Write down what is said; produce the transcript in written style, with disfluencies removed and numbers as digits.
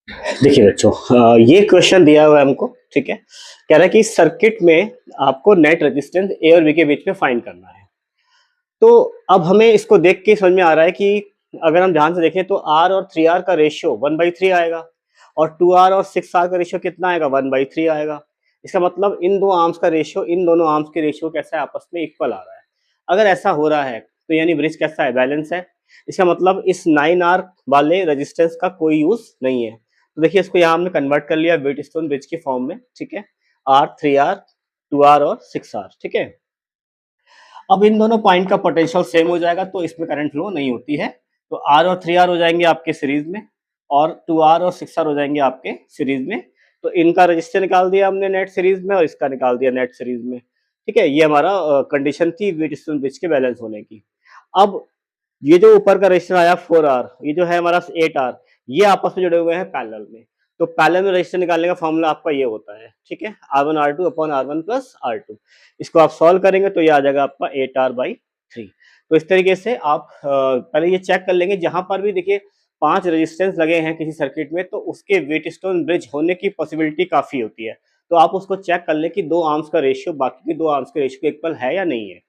देखिए बच्चों, ये क्वेश्चन दिया हुआ है हमको। ठीक है, कह रहा है कि सर्किट में आपको नेट रेजिस्टेंस ए और बी के बीच में फाइंड करना है। तो अब हमें इसको देख के समझ में आ रहा है कि अगर हम ध्यान से देखें तो आर और थ्री आर का रेशियो 1/3 आएगा, और टू आर और सिक्स आर का रेशियो कितना आएगा, 1/3 आएगा। इसका मतलब इन दो आर्म्स का रेशियो, इन दोनों आर्म्स के रेशियो कैसा है, आपस में इक्वल आ रहा है। अगर ऐसा हो रहा है तो यानी ब्रिज कैसा है, बैलेंस है। इसका मतलब इस 9R वाले रेजिस्टेंस का कोई यूज नहीं है। तो देखिए, इसको यहाँ हमने कन्वर्ट कर लिया व्हीटस्टोन ब्रिज की फॉर्म में। ठीक है, R, three R, two R और सिक्स आर। ठीक है, अब इन दोनों पॉइंट का पोटेंशियल सेम हो जाएगा तो इसमें करंट फ्लो नहीं होती है। तो आर और थ्री आर हो जाएंगे आपके सीरीज में, और टू आर और सिक्स आर हो जाएंगे आपके सीरीज में। तो इनका रजिस्टर निकाल दिया हमने नेट सीरीज में, और इसका निकाल दिया नेट सीरीज में। ठीक है, ये हमारा कंडीशन थी व्हीटस्टोन ब्रिज के बैलेंस होने की। अब ये जो ऊपर का रजिस्टर आया 4R, ये जो है हमारा 8R, ये आपस में जुड़े हुए हैं पैरेलल में। तो पैरेलल में रजिस्टर निकालने का फॉर्मूला आपका ये होता है। ठीक है, R1 R2 upon R1 plus R2। इसको आप सॉल्व करेंगे तो ये आ जाएगा आपका 8R/3। तो इस तरीके से आप पहले ये चेक कर लेंगे, जहां पर भी देखिए 5 रेजिस्टेंस लगे हैं किसी सर्किट में, तो उसके व्हीटस्टोन ब्रिज होने की पॉसिबिलिटी काफी होती है। तो आप उसको चेक कर लें कि दो आर्म्स का रेशियो बाकी के दो आर्म्स के रेशियो के इक्वल है या नहीं है।